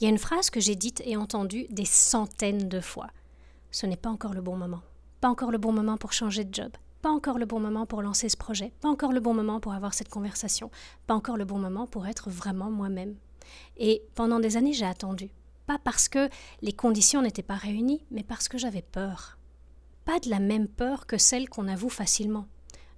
Il y a une phrase que j'ai dite et entendue des centaines de fois. Ce n'est pas encore le bon moment. Pas encore le bon moment pour changer de job. Pas encore le bon moment pour lancer ce projet. Pas encore le bon moment pour avoir cette conversation. Pas encore le bon moment pour être vraiment moi-même. Et pendant des années, j'ai attendu. Pas parce que les conditions n'étaient pas réunies, mais parce que j'avais peur. Pas de la même peur que celle qu'on avoue facilement.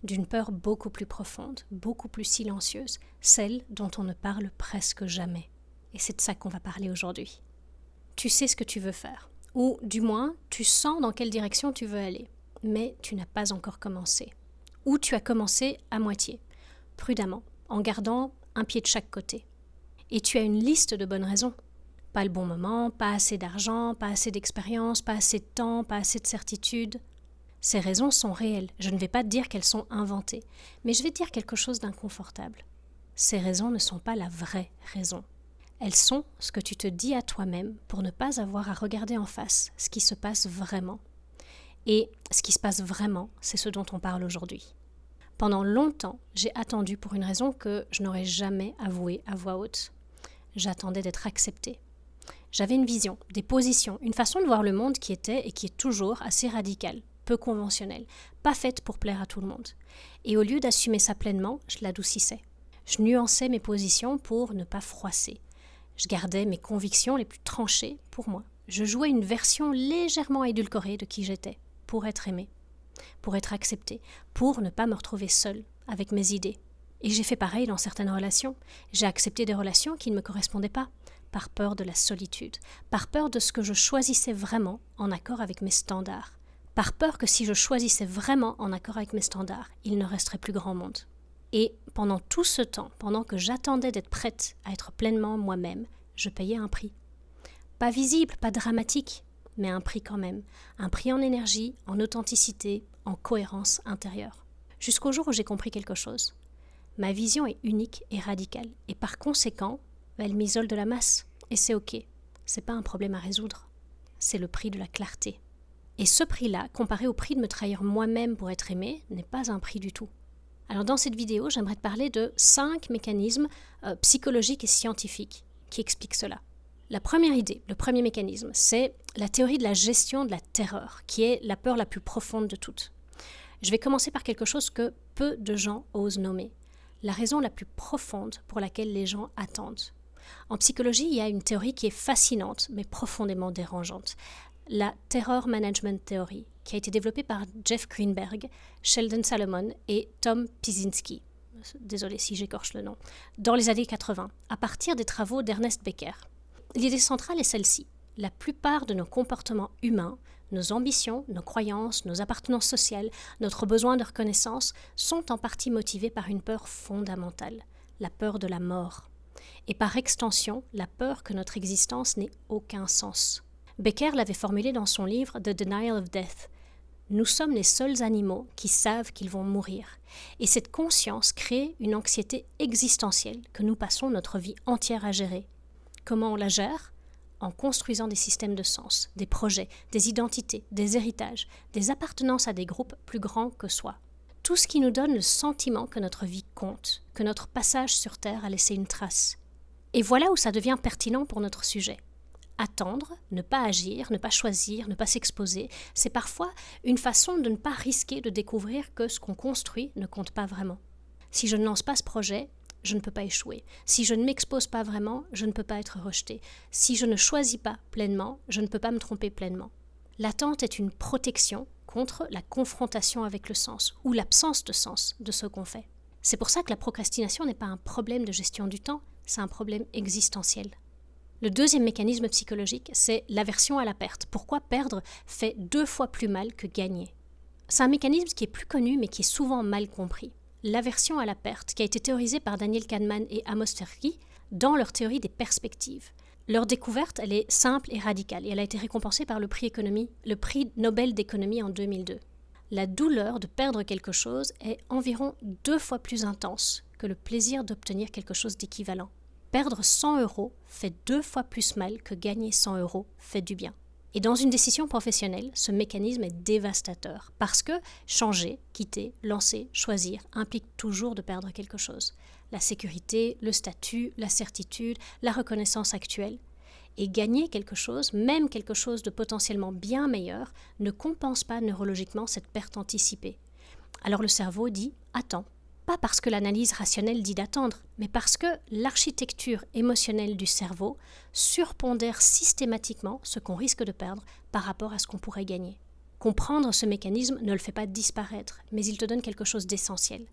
D'une peur beaucoup plus profonde, beaucoup plus silencieuse, celle dont on ne parle presque jamais. Et c'est de ça qu'on va parler aujourd'hui. Tu sais ce que tu veux faire, ou du moins, tu sens dans quelle direction tu veux aller, mais tu n'as pas encore commencé. Ou tu as commencé à moitié, prudemment, en gardant un pied de chaque côté. Et tu as une liste de bonnes raisons. Pas le bon moment, pas assez d'argent, pas assez d'expérience, pas assez de temps, pas assez de certitude. Ces raisons sont réelles, je ne vais pas te dire qu'elles sont inventées, mais je vais te dire quelque chose d'inconfortable. Ces raisons ne sont pas la vraie raison. Elles sont ce que tu te dis à toi-même pour ne pas avoir à regarder en face ce qui se passe vraiment. Et ce qui se passe vraiment, c'est ce dont on parle aujourd'hui. Pendant longtemps, j'ai attendu pour une raison que je n'aurais jamais avouée à voix haute. J'attendais d'être acceptée. J'avais une vision, des positions, une façon de voir le monde qui était et qui est toujours assez radicale, peu conventionnelle, pas faite pour plaire à tout le monde. Et au lieu d'assumer ça pleinement, je l'adoucissais. Je nuançais mes positions pour ne pas froisser. Je gardais mes convictions les plus tranchées pour moi. Je jouais une version légèrement édulcorée de qui j'étais, pour être aimée, pour être acceptée, pour ne pas me retrouver seule avec mes idées. Et j'ai fait pareil dans certaines relations. J'ai accepté des relations qui ne me correspondaient pas, par peur de la solitude, par peur de ce que je choisissais vraiment en accord avec mes standards, par peur que si je choisissais vraiment en accord avec mes standards, il ne resterait plus grand monde. Et pendant tout ce temps, pendant que j'attendais d'être prête à être pleinement moi-même, je payais un prix. Pas visible, pas dramatique, mais un prix quand même. Un prix en énergie, en authenticité, en cohérence intérieure. Jusqu'au jour où j'ai compris quelque chose. Ma vision est unique et radicale, et par conséquent, elle m'isole de la masse. Et c'est ok, c'est pas un problème à résoudre. C'est le prix de la clarté. Et ce prix-là, comparé au prix de me trahir moi-même pour être aimée, n'est pas un prix du tout. Alors dans cette vidéo, j'aimerais te parler de 5 mécanismes psychologiques et scientifiques qui expliquent cela. La première idée, le premier mécanisme, c'est la théorie de la gestion de la terreur, qui est la peur la plus profonde de toutes. Je vais commencer par quelque chose que peu de gens osent nommer. La raison la plus profonde pour laquelle les gens attendent. En psychologie, il y a une théorie qui est fascinante, mais profondément dérangeante. La Terror Management Theory, qui a été développée par Jeff Greenberg, Sheldon Salomon et Tom Pyszczynski, désolé si j'écorche le nom, dans les années 80, à partir des travaux d'Ernest Becker. L'idée centrale est celle-ci. La plupart de nos comportements humains, nos ambitions, nos croyances, nos appartenances sociales, notre besoin de reconnaissance sont en partie motivés par une peur fondamentale, la peur de la mort. Et par extension, la peur que notre existence n'ait aucun sens. Becker l'avait formulé dans son livre The Denial of Death. Nous sommes les seuls animaux qui savent qu'ils vont mourir. Et cette conscience crée une anxiété existentielle que nous passons notre vie entière à gérer. Comment on la gère ? En construisant des systèmes de sens, des projets, des identités, des héritages, des appartenances à des groupes plus grands que soi. Tout ce qui nous donne le sentiment que notre vie compte, que notre passage sur Terre a laissé une trace. Et voilà où ça devient pertinent pour notre sujet. Attendre, ne pas agir, ne pas choisir, ne pas s'exposer, c'est parfois une façon de ne pas risquer de découvrir que ce qu'on construit ne compte pas vraiment. Si je ne lance pas ce projet, je ne peux pas échouer. Si je ne m'expose pas vraiment, je ne peux pas être rejeté. Si je ne choisis pas pleinement, je ne peux pas me tromper pleinement. L'attente est une protection contre la confrontation avec le sens ou l'absence de sens de ce qu'on fait. C'est pour ça que la procrastination n'est pas un problème de gestion du temps, c'est un problème existentiel. Le deuxième mécanisme psychologique, c'est l'aversion à la perte. Pourquoi perdre fait 2 fois plus mal que gagner ? C'est un mécanisme qui est plus connu mais qui est souvent mal compris. L'aversion à la perte, qui a été théorisée par Daniel Kahneman et Amos Tversky dans leur théorie des perspectives. Leur découverte, elle est simple et radicale et elle a été récompensée par le prix Nobel d'économie en 2002. La douleur de perdre quelque chose est environ 2 fois plus intense que le plaisir d'obtenir quelque chose d'équivalent. Perdre 100 € fait 2 fois plus mal que gagner 100 € fait du bien. Et dans une décision professionnelle, ce mécanisme est dévastateur parce que changer, quitter, lancer, choisir implique toujours de perdre quelque chose. La sécurité, le statut, la certitude, la reconnaissance actuelle. Et gagner quelque chose, même quelque chose de potentiellement bien meilleur, ne compense pas neurologiquement cette perte anticipée. Alors le cerveau dit « attends ». Pas parce que l'analyse rationnelle dit d'attendre, mais parce que l'architecture émotionnelle du cerveau surpondère systématiquement ce qu'on risque de perdre par rapport à ce qu'on pourrait gagner. Comprendre ce mécanisme ne le fait pas disparaître, mais il te donne quelque chose d'essentiel.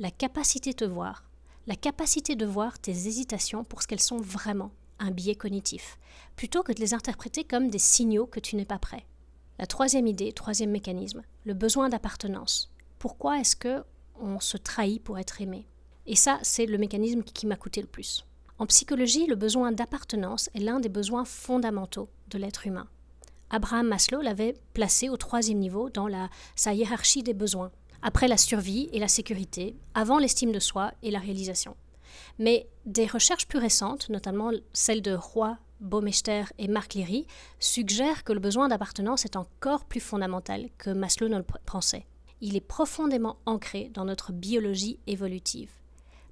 La capacité de voir tes hésitations pour ce qu'elles sont vraiment, un biais cognitif, plutôt que de les interpréter comme des signaux que tu n'es pas prêt. La troisième idée, troisième mécanisme, le besoin d'appartenance. Pourquoi est-ce qu'on se trahit pour être aimé? Et ça, c'est le mécanisme qui m'a coûté le plus. En psychologie, le besoin d'appartenance est l'un des besoins fondamentaux de l'être humain. Abraham Maslow l'avait placé au troisième niveau dans sa hiérarchie des besoins, après la survie et la sécurité, avant l'estime de soi et la réalisation. Mais des recherches plus récentes, notamment celles de Roy, Baumeister et Mark Leary, suggèrent que le besoin d'appartenance est encore plus fondamental que Maslow ne le pensait. Il est profondément ancré dans notre biologie évolutive.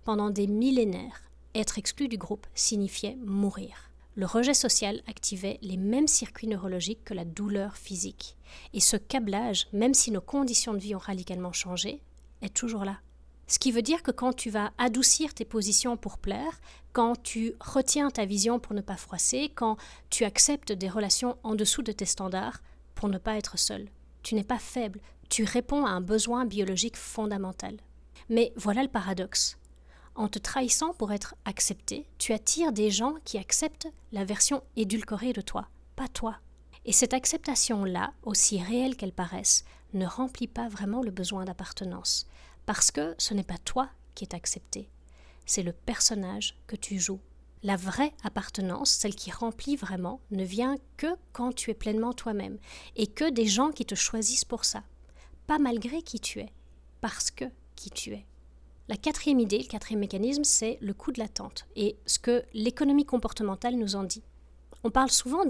Pendant des millénaires, être exclu du groupe signifiait mourir. Le rejet social activait les mêmes circuits neurologiques que la douleur physique. Et ce câblage, même si nos conditions de vie ont radicalement changé, est toujours là. Ce qui veut dire que quand tu vas adoucir tes positions pour plaire, quand tu retiens ta vision pour ne pas froisser, quand tu acceptes des relations en dessous de tes standards pour ne pas être seul, tu n'es pas faible, tu réponds à un besoin biologique fondamental. Mais voilà le paradoxe. En te trahissant pour être accepté, tu attires des gens qui acceptent la version édulcorée de toi, pas toi. Et cette acceptation-là, aussi réelle qu'elle paraisse, ne remplit pas vraiment le besoin d'appartenance. Parce que ce n'est pas toi qui es accepté, c'est le personnage que tu joues. La vraie appartenance, celle qui remplit vraiment, ne vient que quand tu es pleinement toi-même et que des gens qui te choisissent pour ça. Pas malgré qui tu es, parce que qui tu es. La quatrième idée, le quatrième mécanisme, c'est le coût de l'attente et ce que l'économie comportementale nous en dit. On parle souvent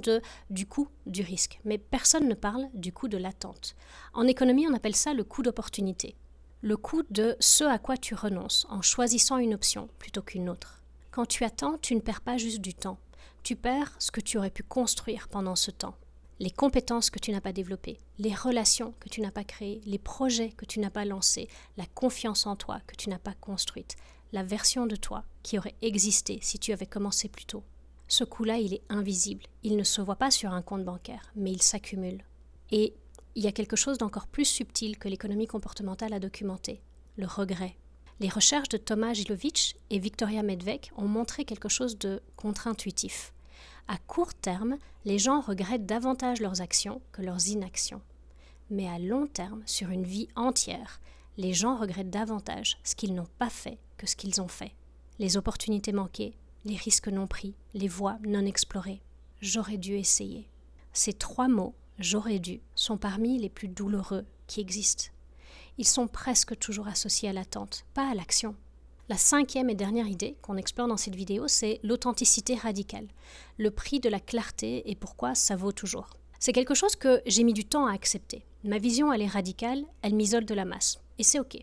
du coût du risque, mais personne ne parle du coût de l'attente. En économie, on appelle ça le coût d'opportunité. Le coût de ce à quoi tu renonces en choisissant une option plutôt qu'une autre. Quand tu attends, tu ne perds pas juste du temps. Tu perds ce que tu aurais pu construire pendant ce temps. Les compétences que tu n'as pas développées, les relations que tu n'as pas créées, les projets que tu n'as pas lancés, la confiance en toi que tu n'as pas construite, la version de toi qui aurait existé si tu avais commencé plus tôt. Ce coût-là, il est invisible. Il ne se voit pas sur un compte bancaire, mais il s'accumule. Et il y a quelque chose d'encore plus subtil que l'économie comportementale a documenté, le regret. Les recherches de Thomas Gilovich et Victoria Medvec ont montré quelque chose de contre-intuitif. À court terme, les gens regrettent davantage leurs actions que leurs inactions. Mais à long terme, sur une vie entière, les gens regrettent davantage ce qu'ils n'ont pas fait que ce qu'ils ont fait. Les opportunités manquées, les risques non pris, les voies non explorées. J'aurais dû essayer. Ces trois mots, j'aurais dû, sont parmi les plus douloureux qui existent. Ils sont presque toujours associés à l'attente, pas à l'action. La cinquième et dernière idée qu'on explore dans cette vidéo, c'est l'authenticité radicale, le prix de la clarté et pourquoi ça vaut toujours. C'est quelque chose que j'ai mis du temps à accepter. Ma vision, elle est radicale, elle m'isole de la masse, et c'est ok.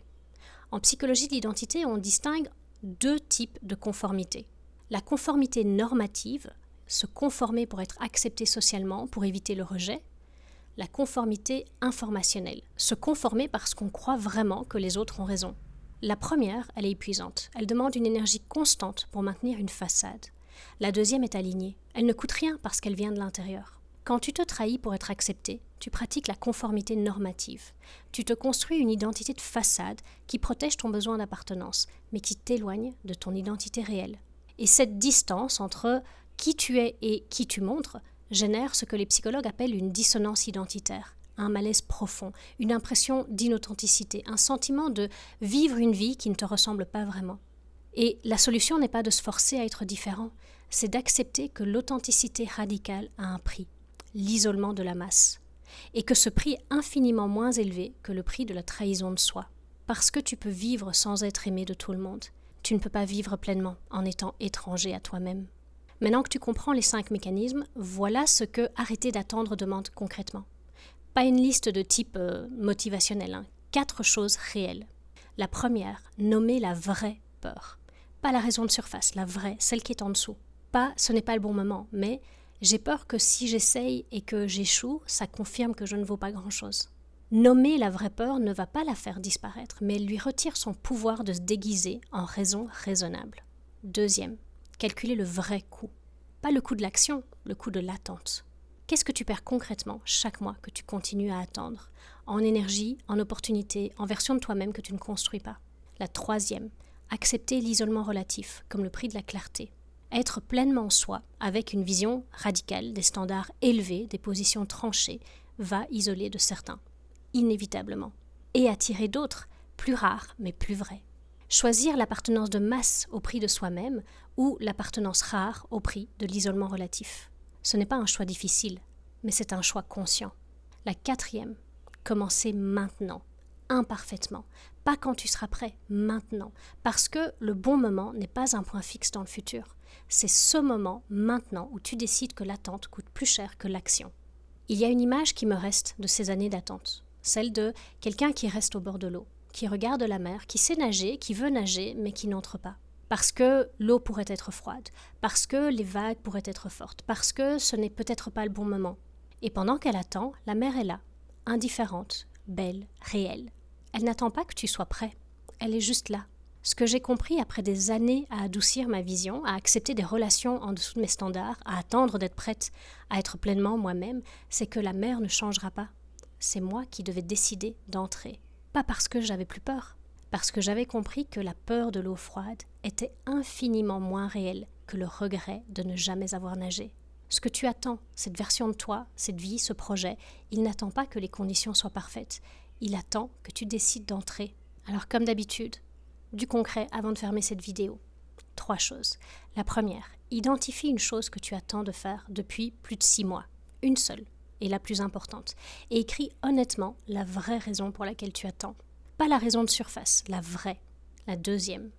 En psychologie de l'identité, on distingue deux types de conformité. La conformité normative, se conformer pour être accepté socialement, pour éviter le rejet. La conformité informationnelle, se conformer parce qu'on croit vraiment que les autres ont raison. La première, elle est épuisante. Elle demande une énergie constante pour maintenir une façade. La deuxième est alignée. Elle ne coûte rien parce qu'elle vient de l'intérieur. Quand tu te trahis pour être accepté, tu pratiques la conformité normative. Tu te construis une identité de façade qui protège ton besoin d'appartenance, mais qui t'éloigne de ton identité réelle. Et cette distance entre qui tu es et qui tu montres génère ce que les psychologues appellent une dissonance identitaire, un malaise profond, une impression d'inauthenticité, un sentiment de vivre une vie qui ne te ressemble pas vraiment. Et la solution n'est pas de se forcer à être différent, c'est d'accepter que l'authenticité radicale a un prix, l'isolement de la masse, et que ce prix est infiniment moins élevé que le prix de la trahison de soi. Parce que tu peux vivre sans être aimé de tout le monde, tu ne peux pas vivre pleinement en étant étranger à toi-même. Maintenant que tu comprends les 5 mécanismes, voilà ce que arrêter d'attendre demande concrètement. Pas une liste de type motivationnel, 4 choses réelles. La première, nommer la vraie peur. Pas la raison de surface, la vraie, celle qui est en dessous. Pas ce n'est pas le bon moment, mais J'ai peur que si j'essaye et que j'échoue, ça confirme que je ne vaux pas grand-chose. Nommer la vraie peur ne va pas la faire disparaître, mais elle lui retire son pouvoir de se déguiser en raison raisonnable. Deuxième, calculer le vrai coût. Pas le coût de l'action, le coût de l'attente. Qu'est-ce que tu perds concrètement chaque mois que tu continues à attendre? En énergie, en opportunité, en version de toi-même que tu ne construis pas. La troisième, accepter l'isolement relatif comme le prix de la clarté. Être pleinement soi, avec une vision radicale, des standards élevés, des positions tranchées, va isoler de certains, inévitablement, et attirer d'autres, plus rares mais plus vrais. Choisir l'appartenance de masse au prix de soi-même ou l'appartenance rare au prix de l'isolement relatif. Ce n'est pas un choix difficile, mais c'est un choix conscient. La quatrième, commencer maintenant, imparfaitement, pas quand tu seras prêt, maintenant, parce que le bon moment n'est pas un point fixe dans le futur. C'est ce moment, maintenant, où tu décides que l'attente coûte plus cher que l'action. Il y a une image qui me reste de ces années d'attente, celle de quelqu'un qui reste au bord de l'eau, qui regarde la mer, qui sait nager, qui veut nager, mais qui n'entre pas. Parce que l'eau pourrait être froide, parce que les vagues pourraient être fortes, parce que ce n'est peut-être pas le bon moment. Et pendant qu'elle attend, la mer est là, indifférente, belle, réelle. Elle n'attend pas que tu sois prêt, elle est juste là. Ce que j'ai compris après des années à adoucir ma vision, à accepter des relations en dessous de mes standards, à attendre d'être prête à être pleinement moi-même, c'est que la mer ne changera pas. C'est moi qui devais décider d'entrer. Pas parce que j'avais plus peur, parce que j'avais compris que la peur de l'eau froide était infiniment moins réelle que le regret de ne jamais avoir nagé. Ce que tu attends, cette version de toi, cette vie, ce projet, il n'attend pas que les conditions soient parfaites. Il attend que tu décides d'entrer. Alors comme d'habitude, du concret avant de fermer cette vidéo. 3 choses. La première, identifie une chose que tu attends de faire depuis plus de 6 mois. Une seule, et la plus importante. Et écris honnêtement la vraie raison pour laquelle tu attends. Pas la raison de surface, la vraie. La deuxième,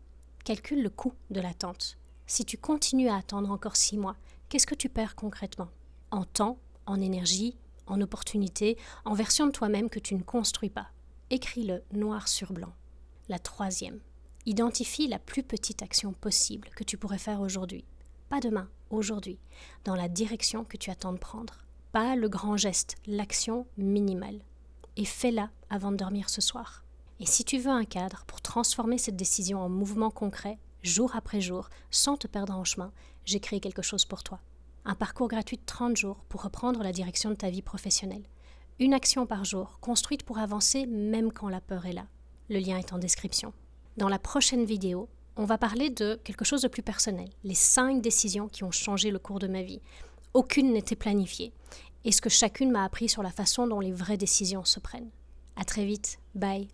calcule le coût de l'attente. Si tu continues à attendre encore 6 mois, qu'est-ce que tu perds concrètement? En temps, en énergie, en opportunité, en version de toi-même que tu ne construis pas. Écris-le noir sur blanc. La troisième, identifie la plus petite action possible que tu pourrais faire aujourd'hui. Pas demain, aujourd'hui, dans la direction que tu attends de prendre. Pas le grand geste, l'action minimale. Et fais-la avant de dormir ce soir. Et si tu veux un cadre pour transformer cette décision en mouvement concret, jour après jour, sans te perdre en chemin, j'ai créé quelque chose pour toi. Un parcours gratuit de 30 jours pour reprendre la direction de ta vie professionnelle. Une action par jour, construite pour avancer même quand la peur est là. Le lien est en description. Dans la prochaine vidéo, on va parler de quelque chose de plus personnel. Les 5 décisions qui ont changé le cours de ma vie. Aucune n'était planifiée. Et ce que chacune m'a appris sur la façon dont les vraies décisions se prennent. À très vite. Bye.